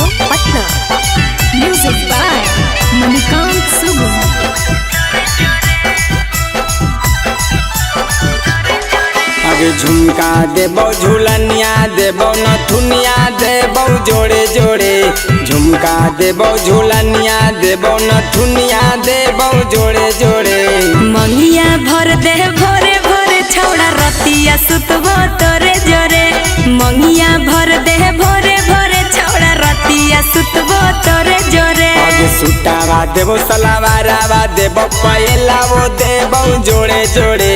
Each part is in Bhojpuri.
Studio Patna. Music by Manikant Sugam. आगे झुमका देबो झूलनिया देबो नथुनिया देबो जोड़े जोड़े। झुमका देबो झूलनिया देबो नथुनिया देबो जोड़े जोड़े। मंगिया भर दे भोरे भोरे छौड़ा रतिया सुतबो तोरे जोरे। मंगिया भर दे भोरे भोरे छौड़ा रतिया सुतबो तोरे जोरे। आगे सुटावा देबो सलावारावा देबो पयलावो देबो जोड़े जोड़े।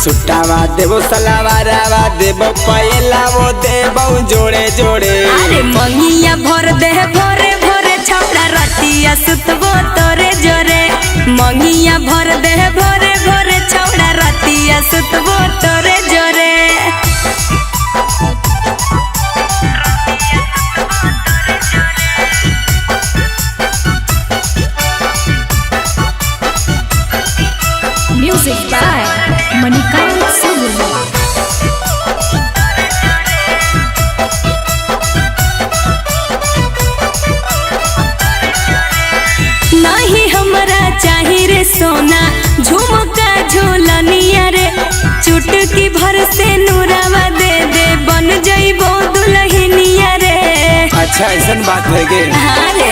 सुटावा देबो सलावारावा देबो पयलावो देबो जोड़े जोड़े। अरे मंगिया भर दे भोरे भोरे छौड़ा रतिया सुतबो तोरे जोरे। मंगिया भर दे भोरे भोरे छौड़ा रतिया सुतबो तोरे जोरे। म्यूजिक बाय मणिकांत सुगम। नहीं हमरा चाही रे सोना झुमका झूलनिया रे। चुटकी भर से नूरावा दे दे बन जइबो दुल्हनिया रे। अच्छा ऐसन बात है गे। हाँ रे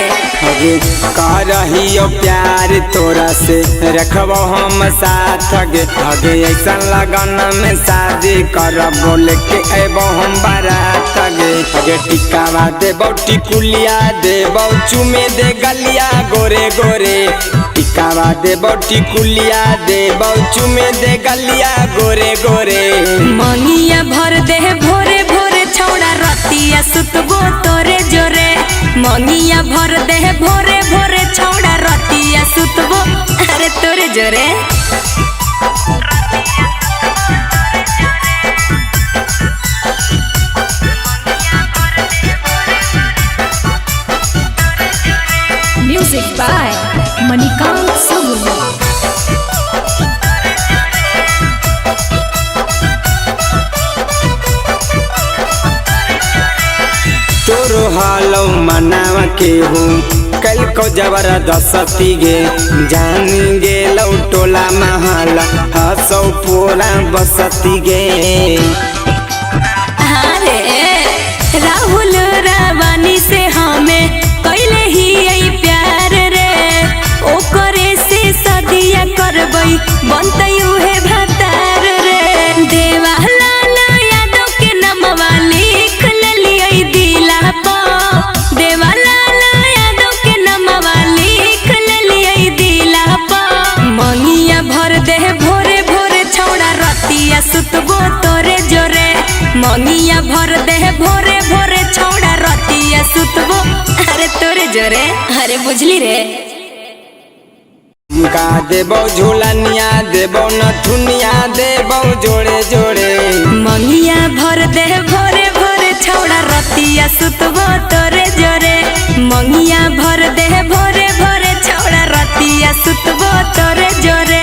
अगे करहियो प्यार तोरा से रखबो हम साथ गे। अगे ऐसन लगन में शादी कर बोल के एबो हम बारात गे। अगे टिकावा देबो टिकुलिया देबो चुमे दे गलिया गोरे गोरे। टिकावा देबो टिकुलिया देबो चुमे दे गलिया गोरे गोरे। मंगिया भर दे भोरे भोरे छौड़ा रतिया सुतबो तोरे जोरे। मंगिया भर दे भोरे भोरे छौड़ा रतिया सुतबो अरे तोरे जोरे। म्यूजिक बाय मणिकांत सुगम। तोरो हालो मनावा के हूँ कल को जबरदस्ती गे। जान गे टोला महला हसौ पूरा बसती गे। अरे राहुल रावानी से हमें कैले ही आई प्यार रे। ओकरे से सदिया करबई बनतै उहे भतार रे। देवाला यादव के नमवा लिख लेलियै दिला पर। देवाला यादव के नमवा लिख लेलियै दिला पर। मंगिया भर दे भोरे भोरे छौड़ा रतिया सुतबो तोरे जोरे। मंगिया भर दे भोरे भोरे छौड़ा रतिया सुतबो अरे तोरे जोरे। अरे बुझली रे। झुमका देबो झूलनिया देबो नथुनिया देबो जोड़े जोड़े। मंगिया भर दे भोरे भोरे छौड़ा रतिया सुतबो तोरे जोरे। मंगिया भर दे भोरे भोरे छौड़ा रतिया सुतबो तोरे जोरे।